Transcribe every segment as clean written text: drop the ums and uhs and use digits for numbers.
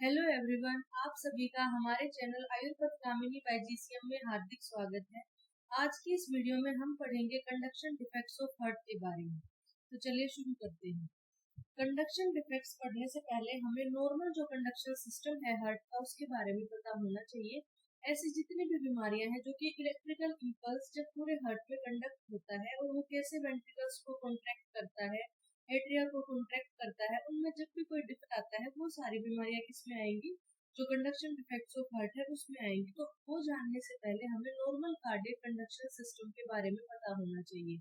Hello everyone, आप सभी का हमारे चैनल आयुर्पथगामिनी बाय जीसीएम में हार्दिक स्वागत है। आज की इस वीडियो में हम पढ़ेंगे कंडक्शन डिफेक्ट्स ऑफ हार्ट के बारे में। तो चलिए शुरू करते हैं। कंडक्शन डिफेक्ट्स पढ़ने से पहले हमें नॉर्मल जो कंडक्शन सिस्टम है हार्ट का उसके बारे में पता होना चाहिए। ऐसी जितनी भी बीमारियां हैं जो कि इलेक्ट्रिकल इंपल्स जब पूरे हार्ट में कंडक्ट होता है और वो कैसे वेंट्रिकल्स को कॉन्ट्रैक्ट करता है, एट्रिया को कॉन्ट्रैक्ट करता है, उनमें जब भी कोई डिफेक्ट आता है वो सारी बीमारियां किसमें आएंगी, जो कंडक्शन डिफेक्ट्स ऑफ हार्ट है उसमें आएंगी। तो वो जानने से पहले हमें नॉर्मल कार्डियक कंडक्शन सिस्टम के बारे में पता होना चाहिए।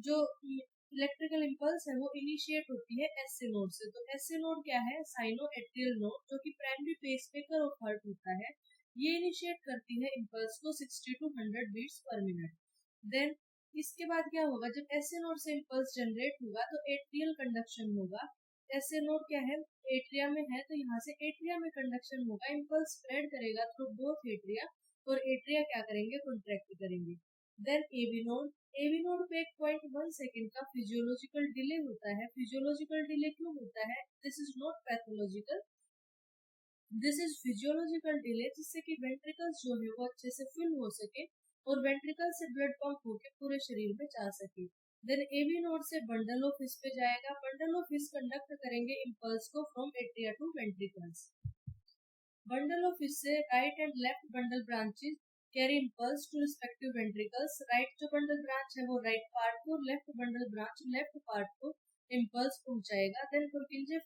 जो इलेक्ट्रिकल इंपल्स है वो इनिशिएट होती है एसए नोड से। तो एसए नोड क्या है? साइनो एट्रियल नोड, जो कि प्राइमरी पेसमेकर ऑफ हार्ट होता है। ये इनिशिएट करती है इंपल्स को 60 to 100 बीट्स पर मिनट। देन इसके बाद क्या होगा? जब एसए नोड से इंपल्स जनरेट होगा तो एट्रियल कंडक्शन होगा। एसए नोड क्या है? एट्रिया में है, तो यहाँ से एट्रिया में कंडक्शन होगा। इंपल्स स्प्रेड करेगा थ्रू बोथ एट्रिया और एट्रिया क्या करेंगे? कॉन्ट्रैक्ट करेंगे। देन एवी नोड पे 0.1 सेकेंड का फिजियोलॉजिकल डिले होता है। फिजियोलॉजिकल डिले क्यों होता है? This is not pathological, this is physiological delay, जिससे कि वेंट्रिकल्स जो है वो अच्छे से फिल हो सके और वेंट्रिकल से ब्लड पंप होकर पूरे शरीर में जा सके। देन एवी नोड से बंडल ऑफ हिस पे जाएगा। बंडल ऑफ हिस कंडक्ट करेंगे इंपल्स को from atria to ventricles. Bundle of His से right and left bundle branches carry impulse to respective ventricles. Right जो बंडल ब्रांच है वो right part को, left bundle branch left part को impulse पहुंचाएगा। Then Purkinje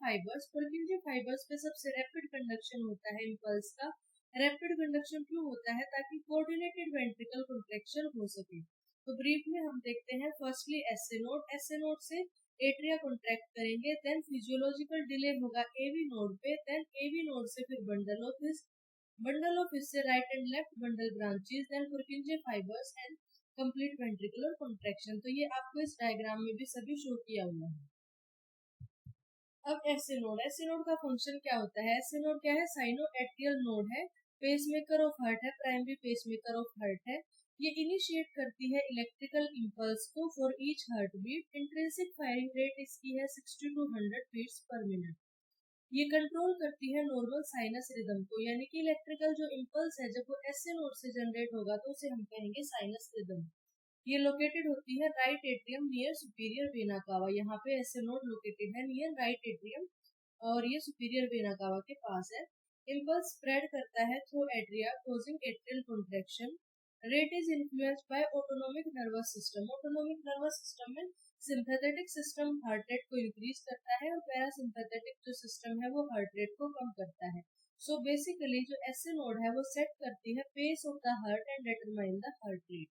fibres पे सबसे rapid conduction होता है इंपल्स का। रैपिड कंडक्शन क्यों होता है? ताकि कोऑर्डिनेटेड वेंट्रिकल कॉन्ट्रैक्शन हो सके। तो ब्रीफ में हम देखते हैं। फर्स्टली एसए नोड से एट्रिया कॉन्ट्रैक्ट करेंगे। देन फिजियोलॉजिकल डिले होगा एवी नोड पे। देन एवी नोड से फिर बंडल ऑफ हिस से right and left bundle branches. Then Purkinje fibres and complete ventricular contraction. तो ये आपको इस डायग्राम में भी सभी शो किया हुआ है। अब एसए नोड का फंक्शन क्या होता है? एसए नोड क्या है? साइनो एट्रियल नोड है, पेसमेकर ऑफ हार्ट है, प्राइमरी पेसमेकर ऑफ हार्ट है। ये इनिशिएट करती है इलेक्ट्रिकल इंपल्स को for each heart beat. Intrinsic firing rate इसकी है 60 to 100 बीट्स पर मिनट। ये कंट्रोल करती है नॉर्मल साइनस रिदम को, यानी कि इलेक्ट्रिकल जो इंपल्स है जब वो एसए नोड से जनरेट होगा तो उसे हम कहेंगे साइनस रिदम। ये लोकेटेड होती है right atrium near superior vena cava. यहाँ पे एसए नोड लोकेटेड है नियर राइट एट्रियम और ये सुपीरियर वेना कावा के पास है। इंपल्स स्प्रेड करता है through atria causing atrial contraction. Rate is influenced by autonomic nervous system. Autonomic nervous system में सिंपैथेटिक सिस्टम हार्ट रेट को इंक्रीज करता है और पैरासिम्पैथेटिक जो सिस्टम है वो हार्ट रेट को कम करता है। सो बेसिकली जो एसए नोड है वो सेट करती है pace of the heart and determine the heart rate.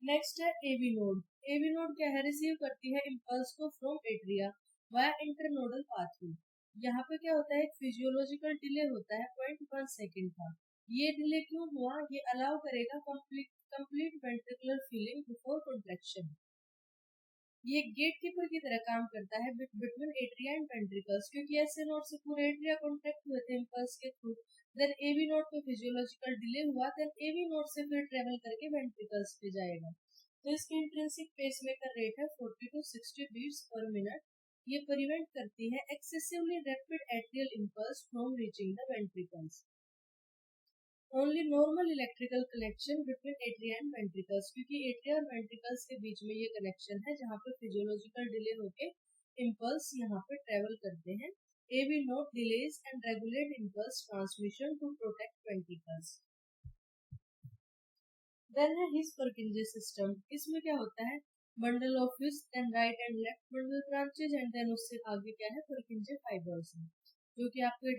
Next है एवी नोड। एवी नोड क्या है? रिसीव करती है इंपल्स को from atria via internodal pathway. यहाँ पे क्या होता है? एक फिजियोलॉजिकल डिले होता है 0.1 सेकेंड का। ये डिले क्यों हुआ? ये अलाउ करेगा complete ventricular feeling before contraction. ये गेट कीपर की तरह काम करता है बिटवीन एट्रिया एंड वेंट्रिकल्स, क्योंकि एसए नोड से पूरे एट्रिया कॉन्ट्रैक्ट हुए थे इंपल्स के थ्रू। देन एवी नोड पे फिजियोलॉजिकल डिले हुआ। देन एवी नोड से फिर ट्रेवल करके वेंट्रिकल्स पे जाएगा। तो इसकी इंट्रिंसिक पेसमेकर रेट है 40 to 60 बीट्स पर मिनट। ये प्रिवेंट करती है excessively rapid atrial impulse from reaching the ventricles. Only normal electrical connection between atria and ventricles, क्योंकि एट्रिया और वेंट्रिकल्स के बीच में ये कनेक्शन है जहाँ पे फिजियोलॉजिकल डिले होके इंपल्स यहाँ पे ट्रेवल करते हैं। AV node delays and regulate impulse transmission to protect ventricles. Then है हिस पर्किंजे सिस्टम। इसमें क्या होता है? Bundle of His, then right and left bundle branches and then उससे आगे क्या है? पर्किंजे फाइबर्स है, जो कि आपके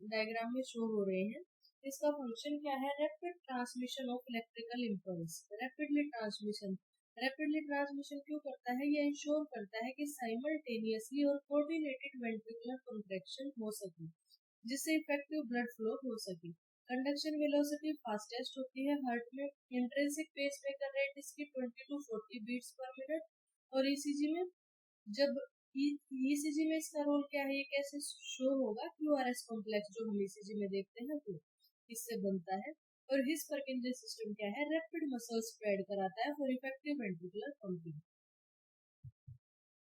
डायग्राम में शो हो रहे हैं। इसका फंक्शन क्या है? Rapid transmission of electrical impulse. Rapidly transmission क्यों करता है? ये इंश्योर करता है कि साइमल्टेनियसली और कोऑर्डिनेटेड वेंट्रिकुलर कॉन्ट्रैक्शन हो सके, जिससे इफेक्टिव ब्लड फ्लो हो सके। कंडक्शन वेलोसिटी फास्टेस्ट होती है हार्ट में। इंट्रिंसिक पेसमेकर रेट इसकी 20 to 40 बीट्स पर मिनट। और ईसीजी में जब ईसीजी में इसका रोल क्या है? ये कैसे शो होगा? क्यूआरएस कॉम्प्लेक्स जो हम ईसीजी में देखते हैं तो इससे बनता है। और हिस पर्किंजे सिस्टम क्या है? रैपिड मसल स्प्रेड कराता है फॉर इफेक्टिव वेंट्रिकुलर पंपिंग।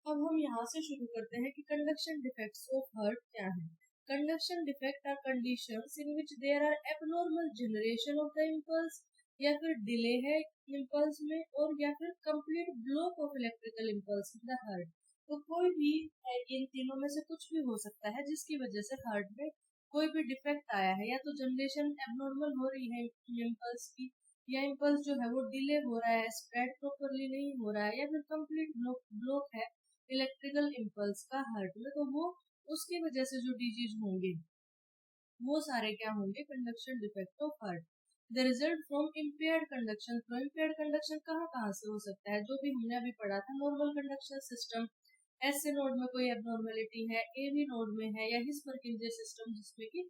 अब हम यहाँ से शुरू करते हैं कि कंडक्शन डिफेक्ट्स ऑफ हार्ट क्या है। Conduction defect are conditions in which there are abnormal generation of the impulse, या फिर डिले है इम्पल्स में, और या फिर complete block of electrical impulse in the heart. तो कोई भी इन तीनों में से कुछ भी हो सकता है जिसकी वजह से हार्ट में कोई भी डिफेक्ट आया है, या तो जनरेशन एबनॉर्मल हो रही है इम्पल्स की, या इम्पल्स जो है वो डिले हो रहा है, स्प्रेड प्रॉपरली नहीं हो रहा है, या फिर कंप्लीट ब्लॉक है इलेक्ट्रिकल इम्पल्स का हार्ट में, तो वो उसकी वजह से जो डिजीज होंगे वो सारे क्या होंगे, conduction defect of heart. The result from impaired conduction flow. Impaired conduction कहाँ कहाँ से हो सकता है, जो भी हमने अभी पढ़ा था, normal conduction system, S A node में कोई एबनॉर्मेलिटी है, ए बी नोड में है, या हिस परकिंजे सिस्टम जिसमें कि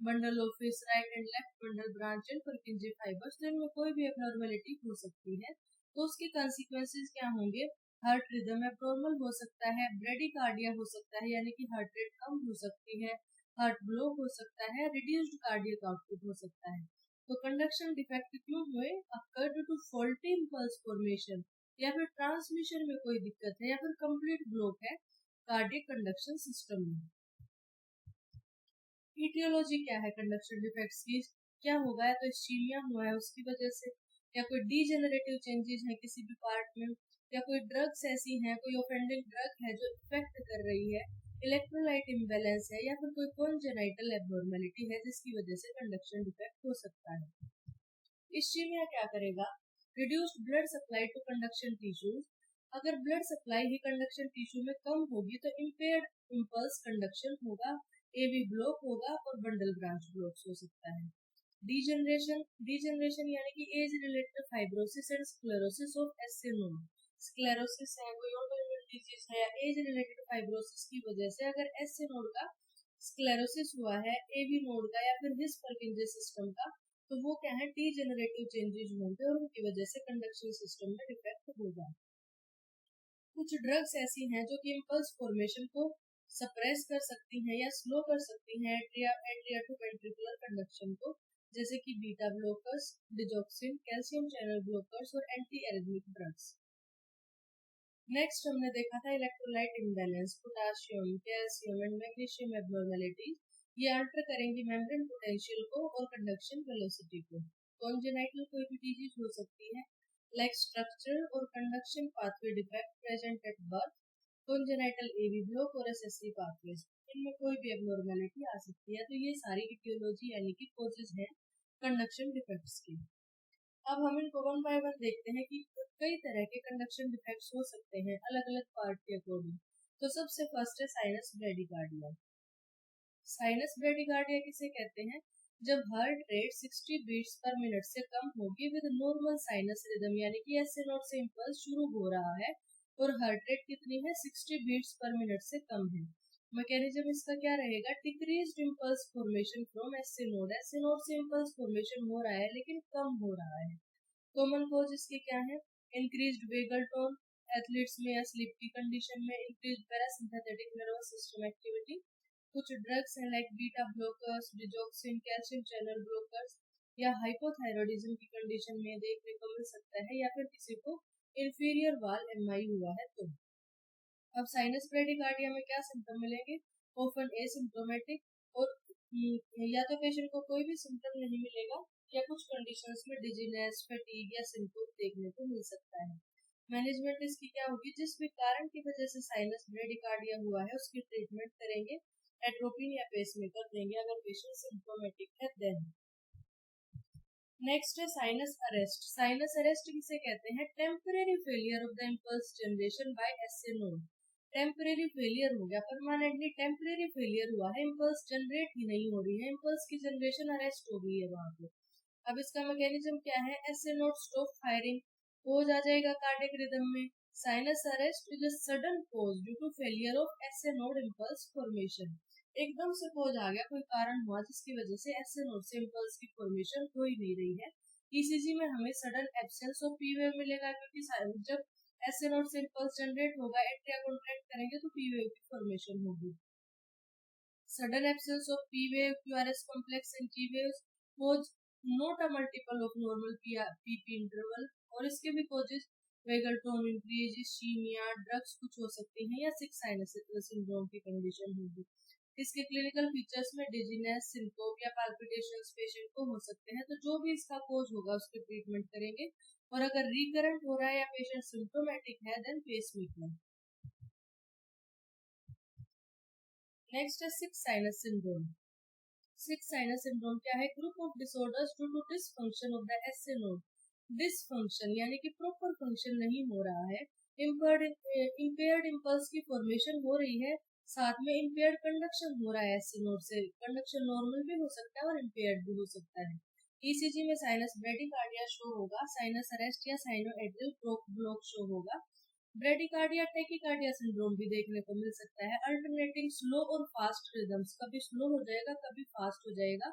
bundle of his right and left bundle branch and परकिंजे fibres, तो इनमें कोई भी एबनॉर्मेलिटी हो सकती है। तो उसके कॉन्सिक्वेंसेस क्या होंगे, हार्ट रिदम एबनॉर्मल हो सकता है, ब्रेडिकार्डिया हो सकता है यानी कि हार्ट रेट कम हो सकती है, हार्ट ब्लॉक हो सकता है, रिड्यूस्ड कार्डियक आउटपुट हो सकता है। तो कंडक्शन डिफेक्ट क्यों हुए, occur due to faulty impulse formation, या फिर ट्रांसमिशन में कोई दिक्कत है, या फिर कंप्लीट ब्लॉक है कार्डियक कंडक्शन सिस्टम में। ईटियोलॉजी क्या है कंडक्शन डिफेक्ट्स की, क्या होगा, या तो इस्चीमिया हुआ है उसकी वजह से, या कोई डीजेनरेटिव चेंजेस है किसी भी पार्ट में, या कोई ड्रग्स ऐसी हैं, कोई ऑफेंडिंग ड्रग है जो इफेक्ट कर रही है, इलेक्ट्रोलाइट इम्बैलेंस है, या फिर कोई कॉन्जेनाइटल एबनॉर्मेलिटी है जिसकी वजह से कंडक्शन डिफेक्ट हो सकता है। इस्चीमिया क्या करेगा, reduced blood supply to conduction tissues. अगर ब्लड सप्लाई ही कंडक्शन टिश्यू में कम होगी तो इम्पेयर्ड इम्पल्स कंडक्शन होगा, एवी ब्लॉक होगा, और बंडल ब्रांच ब्लॉक हो सकता है। डीजनरेशन, डीजनरेशन यानी कि age related fibrosis and sclerosis of एस्सेनोम। स्क्लेरोसिस है, कोई ऑटोइम्यून डिजीज है, या एज रिलेटेड फाइब्रोसिस की वजह से अगर एस नोड का स्क्लेरोसिस हुआ है, एवी नोड का, या फिर हिस परकिंजे सिस्टम का, तो वो क्या है, डीजेनरेटिव चेंजेस होंगे और उनकी वजह से कंडक्शन सिस्टम में डिफेक्ट होगा। कुछ ड्रग्स ऐसी हैं जो कि इम्पल्स फॉर्मेशन को सप्रेस कर सकती हैं या स्लो कर सकती हैं एट्रिया टू वेंट्रिकुलर कंडक्शन को, जैसे कि beta blockers, digoxin, calcium channel blockers और एंटी एरिथमिक ड्रग्स। नेक्स्ट हमने देखा था electrolyte imbalance, potassium, calcium and magnesium abnormalities, ये अल्टर करेंगी मेम्ब्रेन पोटेंशियल को और कंडक्शन वेलोसिटी को। कॉन्जेनाइटल कोई भी डिजीज हो सकती है, like structural or conduction pathway defect present at birth, congenital AV block और SSC pathways, इनमें कोई भी abnormality आ सकती है। तो ये सारी etiology यानी कि causes हैं conduction defects की। अब हम इनको वन बाय वन देखते हैं कि कई तरह के कंडक्शन डिफेक्ट्स हो सकते हैं अलग अलग पार्ट के अकॉर्डिंग। तो सबसे फर्स्ट है साइनस ब्रेडिकार्डिया। साइनस ब्रेडिकार्डिया किसे कहते हैं, जब heart rate 60 beats per minute से कम होगी विद नॉर्मल साइनस रिदम, यानी कि ऐसे नोट से इम्पल्स शुरू हो रहा है और हार्ट रेट कितनी है, 60 बीट्स पर मिनट से कम है। मैकेनिज्म इसका क्या रहेगा, decreased impulse formation from SA node, S A node से इम्पल्स फॉर्मेशन हो रहा है लेकिन कम हो रहा है। कॉमन कॉज इसके क्या है, इंक्रीज्ड वेगल टोन, एथलीट्स में या स्लीप की कंडीशन में increased parasympathetic nervous system activity. कुछ ड्रग्स हैं like beta blockers, digoxin, calcium channel blockers, या हाइपोथायरॉयडिज्म की कंडीशन में देखने को मिल सकता है, या फिर किसी को इंफीरियर वाल एमआई हुआ है तो। अब साइनस ब्रेडिकार्डिया में क्या सिम्टम मिलेंगे, ऑफन एसिम्प्टोमेटिक, और या तो पेशेंट को कोई भी सिम्टम नहीं मिलेगा, या कुछ कंडीशंस में डिजीनेस, फटीग या सिम्टम देखने को मिल सकता है। मैनेजमेंट इसकी क्या होगी, जिस भी कारण की वजह से साइनस ब्रेडिकार्डिया हुआ है उसकी ट्रीटमेंट करेंगे, एट्रोपिन या पेसमेकर देंगे अगर पेशेंट सिम्प्टोमेटिक है देन। नेक्स्ट है साइनस अरेस्ट। साइनस अरेस्ट किसे कहते हैं, temporary failure of the impulse generation by SA node. Temporary failure हो गया, परमानेंटली टेम्परेरी फेलियर हुआ है, इम्पल्स जनरेट ही नहीं हो रही है, इम्पल्स की जनरेशन अरेस्ट हो गई है वहां पे। अब इसका मैकेनिज्म क्या है, SA node stop firing, pause आ जाएगा कार्डियक रिदम में। Sinus arrest is a sudden pause due to failure of SA node impulse formation. एकदम से पोज आ गया, कोई कारण हुआ जिसकी वजह से एसए नोड से इम्पल्स की फॉर्मेशन हो ही नहीं रही है। ईसीजी में हमें sudden absence of P wave मिलेगा, क्योंकि जब एसए नोड से इम्पल्स जनरेट होगा, एट्रिया कॉन्ट्रैक्ट करेंगे तो पी वेव की फॉर्मेशन होगी। Sudden absence of P wave, QRS complex and G waves cause not a multiple of normal PP interval, और इसके भी causes vagal tone increase, ischaemia, drugs कुछ हो सकती हैं, या सिक साइनस सिंड्रोम की कंडीशन होगी। इसके क्लिनिकल फीचर्स में डिजीनेस, सिंकोप या पाल्पिटेशंस पेशेंट को हो सकते हैं। तो जो भी इसका कोज होगा उसके ट्रीटमेंट करेंगे। और अगर रिकरेंट हो रहा है या पेशेंट सिम्टोमेटिक है देन पेसमेकर। नेक्स्ट है sick sinus syndrome. Sick sinus syndrome क्या है? Group of disorders due to dysfunction of the SA node. Dysfunction यानी कि प्रॉपर फंक्शन नहीं हो रहा है, इम्पेयर्ड इम्पल्स की फॉर्मेशन हो रही है, साथ में इम्पेयर्ड कंडक्शन हो रहा है एसए नोड से। कंडक्शन नॉर्मल भी हो सकता है और इम्पेयर्ड भी हो सकता है। ईसीजी में साइनस ब्रेडिकार्डिया शो होगा, साइनस अरेस्ट या साइनोएड्रियल ब्लॉक शो होगा। ब्रेडिकार्डिया टैकीकार्डिया सिंड्रोम भी देखने को मिल सकता है। अल्टरनेटिंग स्लो और फास्ट रिदम्स, कभी स्लो हो जाएगा कभी फास्ट हो जाएगा।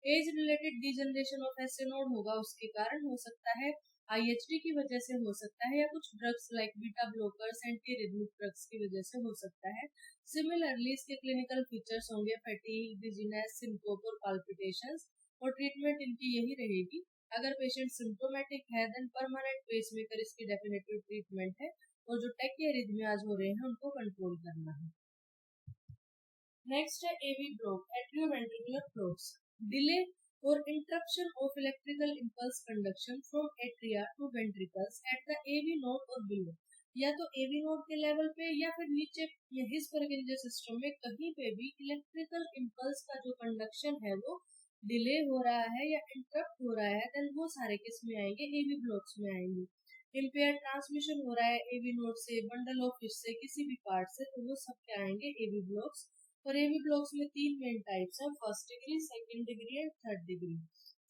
Age related degeneration of SA node होगा, उसके कारण हो सकता है। आईएचडी की वजह से हो सकता है, या कुछ drugs like beta blockers, anti rhythmic drugs की वजह से हो सकता है। सिमिलरली इसके क्लिनिकल फीचर्स होंगे फैटीग, डिजीनेस, सिंकोप और पाल्पिटेशंस, और ट्रीटमेंट इनकी यही रहेगी। अगर पेशेंट सिम्टोमेटिक है देन परमानेंट पेसमेकर इसकी डेफिनेटिव ट्रीटमेंट है, और जो टैकियारिथमियाज हो रहे हैं उनको कंट्रोल करना है। नेक्स्ट है AV block, atrioventricular blocks. Delay और interruption of electrical impulse conduction from atria to ventricles at the AV node और बिलो। या तो एवी नोड के लेवल पे या फिर नीचे हिस्परगिंजर सिस्टम में कहीं पे भी इलेक्ट्रिकल इंपल्स का जो कंडक्शन है वो डिले हो रहा है या इंटरप्ट हो रहा है, देन वो सारे किस में आएंगे? एवी ब्लॉक्स में आएंगे। इम्पेयर ट्रांसमिशन हो रहा है एवी नोड से, बंडल ऑफ फिश से, किसी भी पार्ट से, तो वो सब क्या आएंगे? AV blocks. और एवी ब्लॉक्स में तीन मेन टाइप्स हैं, first degree, second degree and third degree.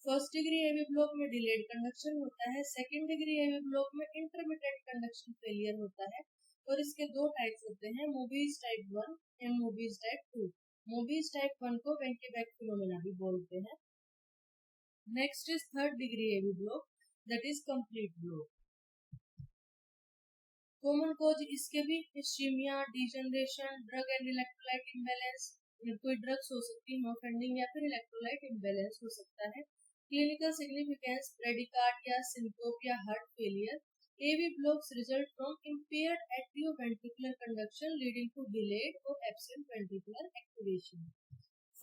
First degree AV block में डिलेड कंडक्शन होता है। सेकंड डिग्री एवी ब्लॉक में इंटरमिटेंट कंडक्शन फेलियर होता है। और इसके दो टाइप्स होते हैं, Mobitz type 1 and Mobitz type 2। Mobitz type 1 को वेंकीबैक फिनोमेना भी बोलते हैं। Next is third degree AV block, that is complete block. Common cause इसके भी ischaemia, degeneration, drug and electrolyte imbalance, कोई ड्रग्स हो सकती है ऑफेंडिंग, या फिर इलेक्ट्रोलाइट इम्बैलेंस हो सकता है। क्लिनिकल सिग्निफिकेंस, ब्रेडिकार्डिया, सिंकोप या heart failure. AV blocks result from impaired atrioventricular conduction leading to delayed or absent ventricular activation।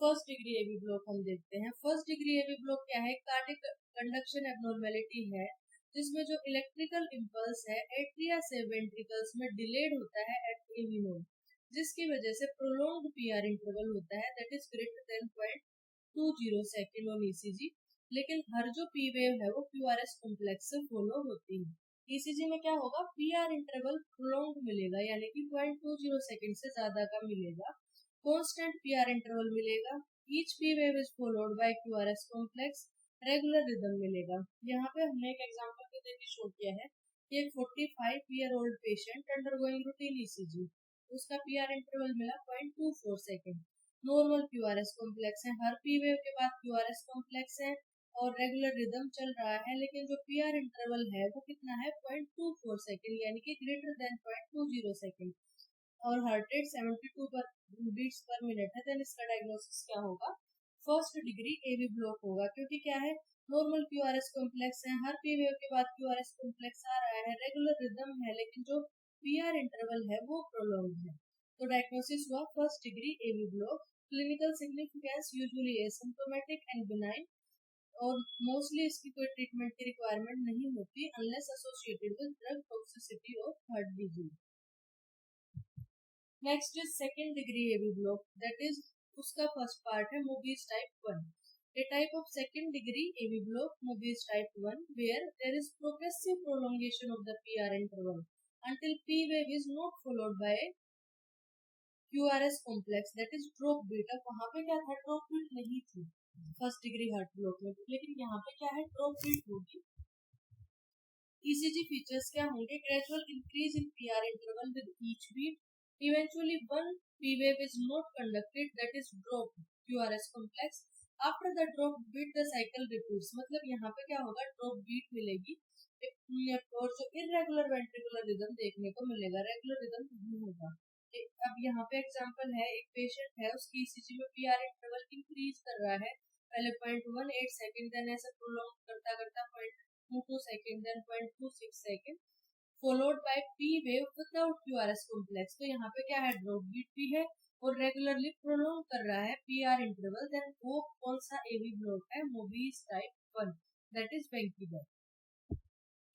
First degree AV block हम देखते हैं। फर्स्ट डिग्री एवी ब्लॉक क्या है? कार्डिक कंडक्शन एबनॉर्मेलिटी है, जिसमें जो electrical impulse है एट्रिया से वेंट्रिकल्स में डिलेड होता है एट एवी नोड, जिसकी वजह से प्रोलॉन्ग्ड पीआर इंटरवल होता है, that is greater than 0.20 second on ECG. लेकिन हर जो पी वेव है वो क्यूआरएस कॉम्प्लेक्स से फॉलो होती है। ईसीजी में क्या होगा? पीआर इंटरवल प्रोलॉन्ग मिलेगा, यानी कि 0.20 सेकेंड से ज्यादा का मिलेगा। कांस्टेंट पीआर इंटरवल मिलेगा। Each P wave is followed by QRS complex. Regular rhythm मिलेगा। यहाँ पे हमने एक एग्जांपल के देके शो किया है कि एक 45 year old patient undergoing routine ECG, उसका पीआर इंटरवल मिला 0.24 सेकेंड। नॉर्मल क्यूआरएस कॉम्प्लेक्स है, हर पी वेव के बाद क्यूआरएस कॉम्प्लेक्स है और रेगुलर रिदम चल रहा है, लेकिन जो पीआर इंटरवल है वो कितना है? 0.24 सेकेंड, यानी कि ग्रेटर देन 0.20 सेकेंड। और हार्ट रेट 72 पर बीट्स पर मिनट है, देन इसका डायग्नोसिस क्या होगा? फर्स्ट डिग्री एवी ब्लॉक होगा, क्योंकि क्या है? नॉर्मल क्यूआरएस कॉम्प्लेक्स है, हर पी वेव के बाद क्यूआरएस कॉम्प्लेक्स आ रहा है, रेगुलर रिदम है, लेकिन जो पीआर इंटरवल है वो प्रोलॉन्ग है। तो डायग्नोसिस हुआ first degree AV block. Clinical significance usually asymptomatic and benign, और मोस्टली इसकी कोई ट्रीटमेंट की रिक्वायरमेंट नहीं होती unless associated with drug toxicity और heart disease. Next is second degree AV block, that is उसका फर्स्ट पार्ट है Mobitz type 1। A type of second degree AV block, Mobius type 1, where there is progressive prolongation of the PR interval until P wave is not followed by QRS complex, that is drop beat। अब वहाँ पे क्या था? Drop beat नहीं थी first degree heart block में, लेकिन यहाँ पे क्या है? ड्रॉप बीट होगी। ECG फीचर्स क्या होंगे? Gradual increase in PR interval with each beat. Eventually one P wave is not conducted, that is drop QRS complex। After the drop beat the cycle repeats, मतलब यहाँ पे क्या होगा? Drop beat मिलेगी और जो इरेगुलर वेंट्रिकुलर रिदम देखने को मिलेगा, रेगुलर रिदम नहीं होगा। अब यहाँ पे एग्जांपल है, एक पेशेंट है, उसकी ईसीजी में पीआर इंटरवल इंक्रीज कर रहा है, पहले 0.18 सेकंड, देन ऐसे प्रोलॉन्ग करता करता 0.22 second, then 0.26 second. followed by P wave without QRS complex. तो यहाँ पे क्या है, ड्रॉप बीट भी है और रेगुलरली प्रोलॉन्ग कर रहा है PR इंटरवल, देन वो कौन सा AV ब्लॉक है, Mobitz type 1, that is ventilator.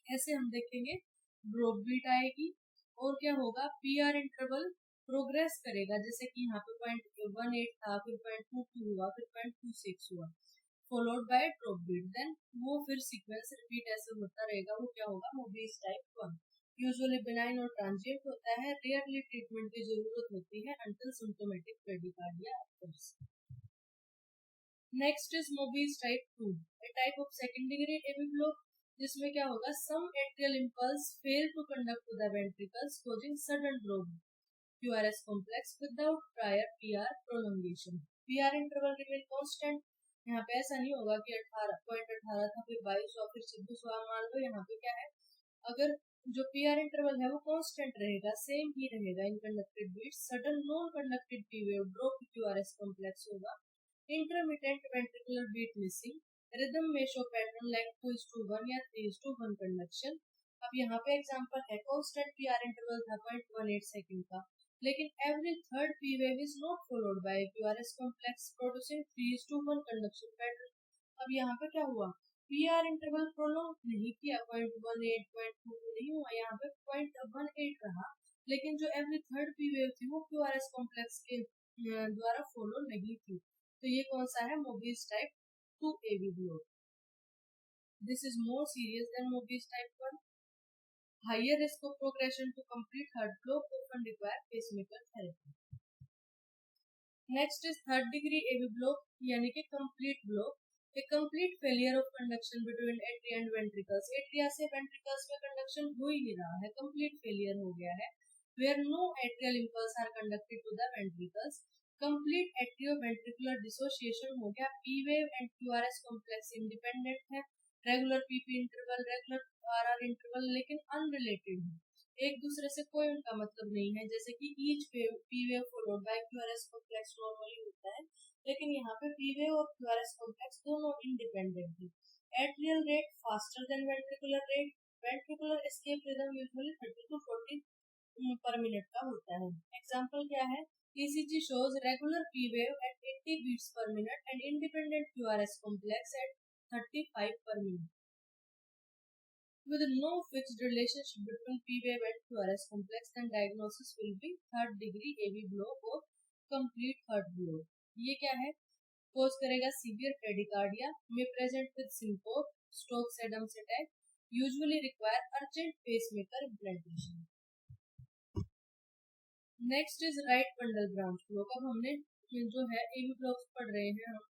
ऐसे हम देखेंगे ड्रॉप बीट आएगी और क्या होगा, PR इंटरवल प्रोग्रेस करेगा, जैसे कि यहाँ पे 0.18 था, फिर 0.22 हुआ, फिर 0.26 हुआ, followed by drop beat, then वो फिर सीक्वेंस रिपीट ऐसे होता रहेगा, वो क्या होगा, मोबिस टाइप 1। यूजुअली बिनाइन और ट्रांजिएंट होता है, रेयरली ट्रीटमेंट की जरूरत होती है until symptomatic bradycardia occurs. Next is Mobitz type 2, a type of second degree AV block, जिसमें क्या होगा, some atrial impulse fail to conduct to the ventricles causing sudden drop QRS complex without prior PR prolongation. PR interval remain constant। यहाँ पे ऐसा नहीं होगा कि 18.18 था फिर 22 हुआ फिर 26 हुआ, मान लो यहाँ पे क्या है, अगर जो PR इंटरवल है वो कांस्टेंट रहेगा, सेम ही रहेगा in conducted beats, sudden non conducted P wave drop QRS complex होगा, intermittent ventricular beat missing, rhythm में शो पैटर्न लाइक 2:1 या 3:1 कंडक्शन। अब यहाँ पे एग्जांपल है, कांस्टेंट PR इंटरवल था 0.18 सेकंड का, लेकिन every third P wave is not followed by a QRS complex producing 3:1 conduction pattern। अब यहाँ पे क्या हुआ, PR इंटरवल प्रोलॉन्ग नहीं किया, 0.18 0.22 नहीं हुआ, यहाँ पे 0.18 रहा, लेकिन जो एवरी थर्ड P wave थी वो QRS कॉम्प्लेक्स के द्वारा फॉलो नहीं थी। तो ये कौन सा है, Mobitz type 2 AV block. This is more serious than Mobitz type 1। Higher risk of progression to complete heart block often require pacemaker therapy। Next is third degree AV block, यानी कि complete block, a complete failure of conduction between atria and ventricles। atria से ventricles में conduction हो ही नहीं रहा है, complete failure हो गया है, where no atrial impulse are conducted to the ventricles, complete atrioventricular dissociation हो गया, P wave and QRS complex independent है, regular PP interval, regular RR interval लेकिन अनरिलेटेड है, एक दूसरे से कोई उनका मतलब नहीं है, जैसे कि each P wave followed by QRS complex normally होता है, लेकिन यहाँ पे P wave और QRS कॉम्प्लेक्स दोनों इंडिपेंडेंट है। Atrial rate faster than ventricular rate, ventricular escape rhythm usually 30 to 40 पर मिनट का होता है। एग्जांपल क्या है, ECG shows regular P wave at 80 beats per minute and independent QRS complex at 35 per minute, with no fixed relationship between P wave and QRS complex, then diagnosis will be third degree AV block or complete heart block। ये क्या है, cause करेगा severe bradycardia, may present with syncope, Stokes Adams attack, usually require urgent pacemaker implantation। Next is right bundle branch block. अब हमने जो है AV blocks पढ़ रहे हैं हम,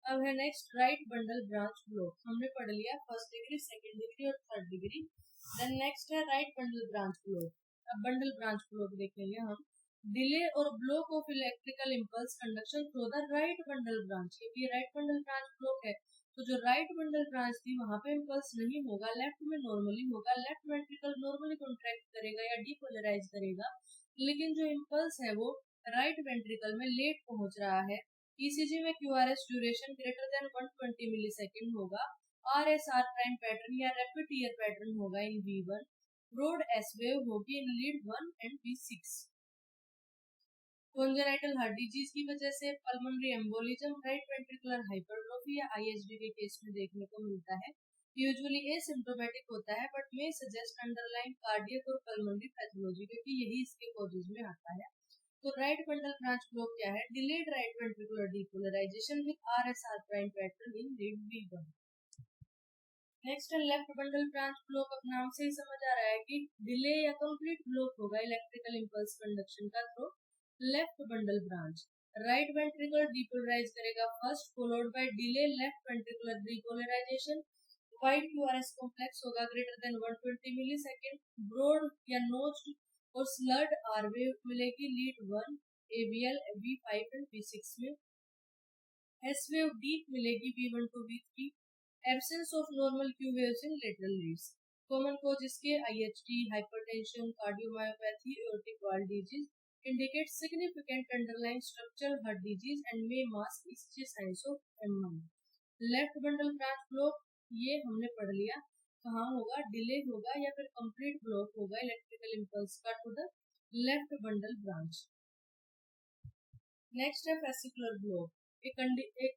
अब है next right bundle branch block, हमने पढ़ लिया फर्स्ट डिग्री, सेकंड डिग्री और थर्ड डिग्री। देन नेक्स्ट है राइट बंडल ब्रांच ब्लॉक। अब बंडल ब्रांच ब्लॉक देखेंगे हम, डिले और block of electrical impulse conduction through the right bundle branch, क्योंकि राइट बंडल ब्रांच ब्लॉक है तो जो राइट बंडल ब्रांच थी वहां पे इंपल्स नहीं होगा, लेफ्ट में नॉर्मली होगा, लेफ्ट वेंट्रिकल नॉर्मली कॉन्ट्रैक्ट करेगा या डीपोलराइज करेगा, लेकिन जो इंपल्स है वो राइट वेंट्रिकल में लेट पहुंच रहा है। ECG में QRS duration greater than 120 millisecond होगा, RSR प्राइम पैटर्न या रैपिड ईयर पैटर्न होगा इन V1, ब्रॉड S वेव होगी in lead 1 and V6। Congenital heart disease की वजह से pulmonary embolism, right ventricular hypertrophy या IHD के केस में देखने को मिलता है, यूजुअली एसिम्प्टोमेटिक होता है but may suggest underline cardiac और पल्मोनरी पैथोलॉजी, क्योंकि यही इसके कॉजेज में आता है। तो राइट बंडल ब्रांच ब्लॉक क्या है, delayed right ventricular depolarization with RSR prime pattern in lead V1। Next है लेफ्ट बंडल ब्रांच ब्लॉक। अब नाम से ही समझ आ रहा है कि डिले या कंप्लीट ब्लॉक होगा इलेक्ट्रिकल इंपल्स कंडक्शन का through left bundle branch. Right ventricular depolarise करेगा first, followed by delay left ventricular depolarisation, wide QRS complex होगा ग्रेटर देन 120 मिलीसेकंड, ब्रॉड या नोच्ड और स्लर्ड आर वेव मिलेगी lead 1 AVL V5 and V6 में, S wave deep मिलेगी V1 to V3, absence of normal Q waves in lateral leads. Common cause इसके IHD, hypertension, cardiomyopathy, aortic valve disease, indicate significant underlying structural heart disease and may mask इसके signs of MI। Left bundle branch block ये हमने पढ़ लिया। कहाँ होगा, delay होगा या फिर कंप्लीट ब्लॉक होगा इलेक्ट्रिकल इम्पल्स का to the left bundle branch. Next है fascicular block, a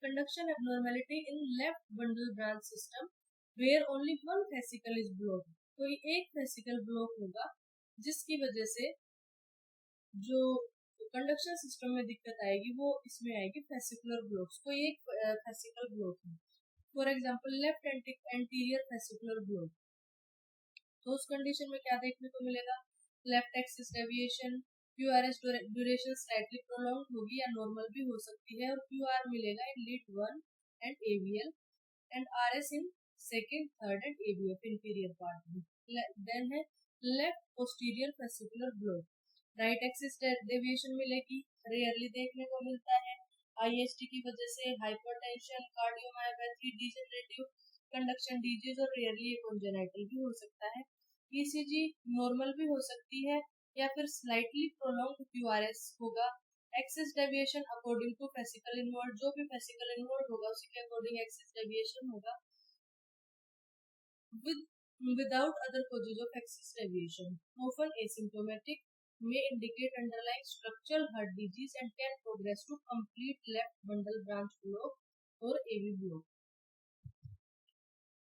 conduction abnormality in left bundle branch system where only one vesicle is blocked। कोई एक वेसिकल ब्लॉक होगा जिसकी वजह से जो कंडक्शन सिस्टम में दिक्कत आएगी वो इसमें आएगी फेसिकुलर ब्लॉक्स। कोई एक फेसिकल ब्लॉक है, for example left anterior fascicular block, तो उस कंडीशन में क्या देखने को मिलेगा, left axis deviation, QRS duration slightly prolong होगी या नॉर्मल भी हो सकती है, और QR मिलेगा in lead 1 and AVL and RS in second, third and AVF interior part में। देन है left posterior fascicular block, right axis deviation मिलेगी, रेयरली देखने को मिलता है, IST की वजह से hypertension, cardiomyopathy, degenerative conduction disease, और रेयरली कॉन्जेनाइटल भी हो सकता है। ECG नॉर्मल भी हो सकती है या फिर स्लाइटली प्रोलॉन्ग्ड QRS होगा। Axis deviation according to fascicle involved, जो भी फेसिकल इनवर्ट होगा उसी के अकॉर्डिंग एक्सिस डेविएशन होगा, without other causes of axis deviation, often asymptomatic, may indicate underlying structural heart disease and can progress to complete left bundle branch block or AV block.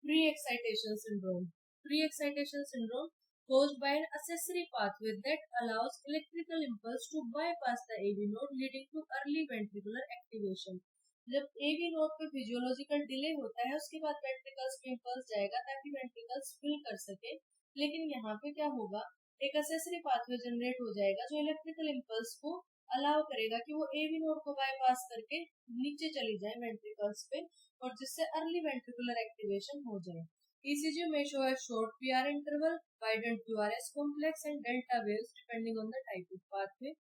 Pre-excitation syndrome. Pre-excitation syndrome caused by an accessory pathway that allows electrical impulse to bypass the AV node, leading to early ventricular activation. जब AV node पे physiological delay होता है उसके बाद ventricles में impulse जाएगा ताकि ventricles fill कर सके, लेकिन यहाँ पे क्या होगा, एक एसेसरी पाथवे जनरेट हो जाएगा जो इलेक्ट्रिकल इम्पल्स को अलाउ करेगा कि वो AV नोड को बाईपास करके नीचे चली जाए वेंट्रिकल्स पे, और जिससे अर्ली वेंट्रिकुलर एक्टिवेशन हो जाए। ECG may show a short PR interval, widened QRS complex and delta waves depending on the type of pathway।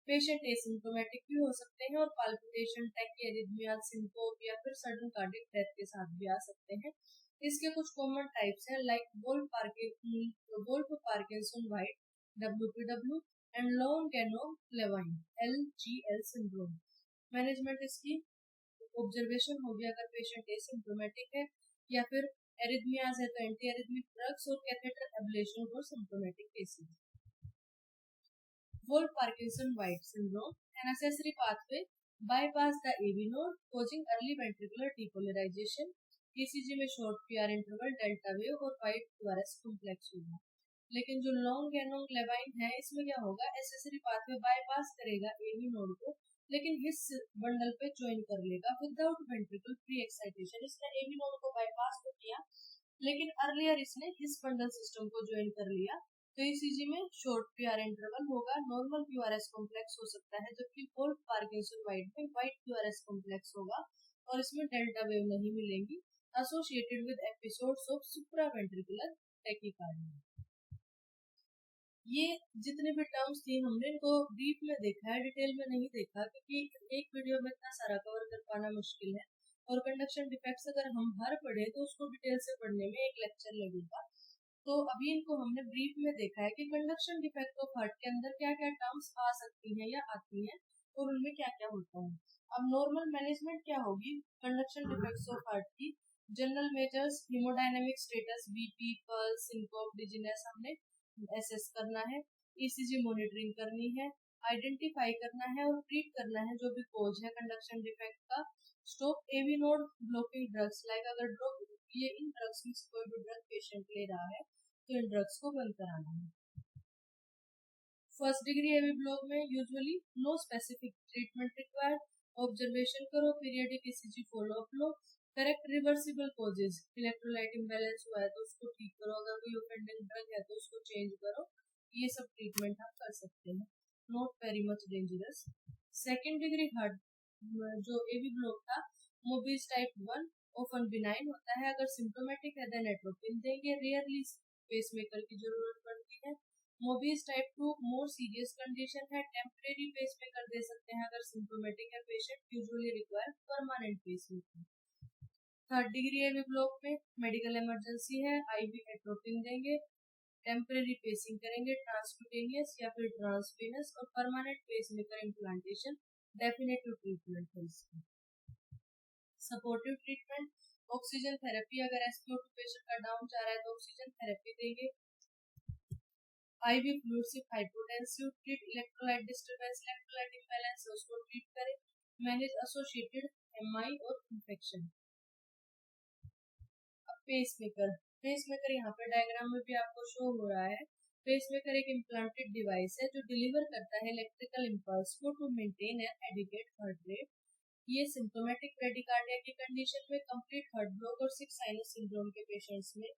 Patient asymptomatic भी हो सकते हैं और पाल्पिटेशन, टैक्यरिथमिया, सिंकोप या फिर सडन कार्डियक डेथ के साथ भी आ सकते हैं। इसके कुछ कॉमन टाइप्स हैं like Wolff Parkinson White WPW and Lown Ganong Levine LGL syndrome. Management इसकी ऑब्जर्वेशन होगी अगर पेशेंट एसिम्प्टोमेटिक है, या फिर एरिथमियाज है तो एंटी एरिथमिक ड्रग्स और catheter ablation for symptomatic cases. Wolff-Parkinson-White syndrome, an accessory pathway bypass the AV node, causing early ventricular depolarization। ECG में short PR interval, delta wave और white QRS complex होगा। लेकिन जो लॉन्ग-गैनो-क्लेवाइन है इसमें क्या होगा, एसेसरी पाथवे बाईपास करेगा AV नोड को, लेकिन हिस बंडल पे ज्वाइन कर लेगा विदाउट वेंट्रिकल प्री एक्साइटेशन। इसने AV नोड को बाईपास तो किया लेकिन अर्लियर इसने हिस बंडल सिस्टम को ज्वाइन कर लिया, तो ECG में शॉर्ट PR इंटरवल होगा, नॉर्मल QRS कॉम्प्लेक्स हो सकता है, जबकि वोल्फ-पार्किंसन-वाइट में व्हाइट QRS कॉम्प्लेक्स होगा और इसमें डेल्टा वेव नहीं मिलेंगी, associated with episodes of supraventricular tachycardia. ये जितने भी टर्म्स थी हमने इनको ब्रीफ में देखा है, डिटेल में नहीं देखा क्योंकि एक वीडियो में इतना सारा कवर कर पाना मुश्किल है, और कंडक्शन डिफेक्ट्स अगर हम हर पढ़े तो उसको डिटेल से पढ़ने में एक लेक्चर लगेगा। तो अभी इनको हमने ब्रीफ में देखा है कि कंडक्शन डिफेक्ट ऑफ हार्ट के अंदर क्या क्या टर्म्स आ सकती हैं या आती हैं और उनमें क्या क्या होता है। अब नॉर्मल मैनेजमेंट क्या होगी कंडक्शन डिफेक्ट्स ऑफ हार्ट की, general measures, haemodynamic status, BP, pulse, syncope, dizziness हमने एसेस करना है, ECG मॉनिटरिंग करनी है, आइडेंटिफाई करना है और ट्रीट करना है जो भी कोज है कंडक्शन डिफेक्ट का। Stop AV node blocking drugs, like अगर ये इन ड्रग्स में से कोई भी ड्रग पेशेंट ले रहा है तो इन ड्रग्स को बंद कराना है। फर्स्ट डिग्री AV ब्लॉक में usually no specific treatment required, observation करो, पीरियडिक ECG फॉलो अप लो, correct reversible causes, electrolyte imbalance हुआ है तो उसको ठीक करो, अगर कोई ऑफेंडिंग ड्रग है तो उसको चेंज करो, ये सब ट्रीटमेंट आप कर सकते हैं, not very much dangerous. Second degree heart जो AV ब्लॉक था मोबिस टाइप 1 ऑफन बिनाइन होता है, अगर सिम्टोमेटिक है देन एट्रोपिन देंगे, रेयरली पेसमेकर की जरूरत पड़ती है। Mobitz type 2 more serious condition है, टेम्परेरी पेसमेकर दे सकते हैं अगर सिम्टोमेटिक है patient, usually require permanent pacemaker. Third degree AV block में मेडिकल इमरजेंसी है, IV एट्रोपिन देंगे, टेम्परेरी पेसिंग करेंगे, ट्रांसक्यूटेनियस या फिर ट्रांसवेनस, और permanent pacemaker implantation definitive treatment है इसकी। सपोर्टिव ट्रीटमेंट, ऑक्सीजन थेरेपी, अगर SpO2 पेशेंट का डाउन जा रहा है तो ऑक्सीजन थेरेपी देंगे। IV फ्लूइड सिर्फ hypotensive, treat electrolyte disturbance, electrolyte imbalance है उसको ट्रीट करें, मैनेज एसोसिएटेड MI और इन्फेक्शन। पेसमेकर, पेसमेकर यहाँ पे डायग्राम में भी आपको शो हो रहा है। पेसमेकर एक इम्प्लांटेड डिवाइस है जो डिलीवर करता है इलेक्ट्रिकल इम्पल्स को to maintain an adequate heart rate. ये सिम्टोमेटिक ब्रेडिकार्डिया की कंडीशन में, कंप्लीट हार्ट ब्लॉक और सिक साइनस सिंड्रोम के पेशेंट्स में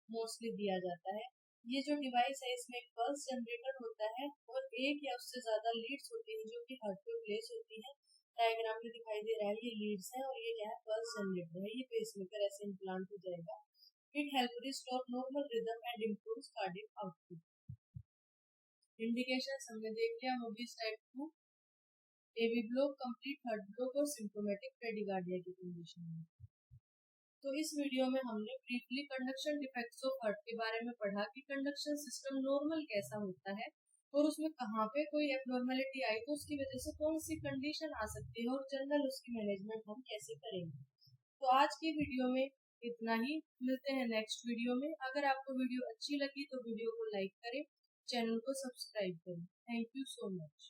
मोस्टली दिया जाता है। ये जो डिवाइस है इसमें एक पल्स जनरेटर होता है और एक या उससे ज्यादा लीड्स होती हैं जो कि हार्ट पे प्लेस होती हैं। डायग्राम में दिखाई दे रहा है ये लीड्स हैं और ये क्या है, पल्स जनरेटर है। ये पेसमेकर ऐसे इम्प्लांट हो जाएगा। It help restore normal rhythm and improves cardiac output. Indications हमने देख लिया, Mobitz type 2, AV block, complete heart block और सिम्प्टोमेटिक ब्रेडिकार्डिया की कंडीशन में। तो इस वीडियो में हमने briefly conduction defects of heart के बारे में पढ़ा कि कंडक्शन सिस्टम नॉर्मल कैसा होता है और उसमें कहाँ पे कोई एबनॉर्मेलिटी आई तो उसकी वजह से कौन सी कंडीशन आ सकती है और जनरल उसकी मैनेजमेंट हम कैसे करेंगे। तो आज की वीडियो में इतना ही, मिलते हैं नेक्स्ट वीडियो में। अगर आपको वीडियो अच्छी लगी तो वीडियो को लाइक करें, चैनल को सब्सक्राइब करें। Thank you so much.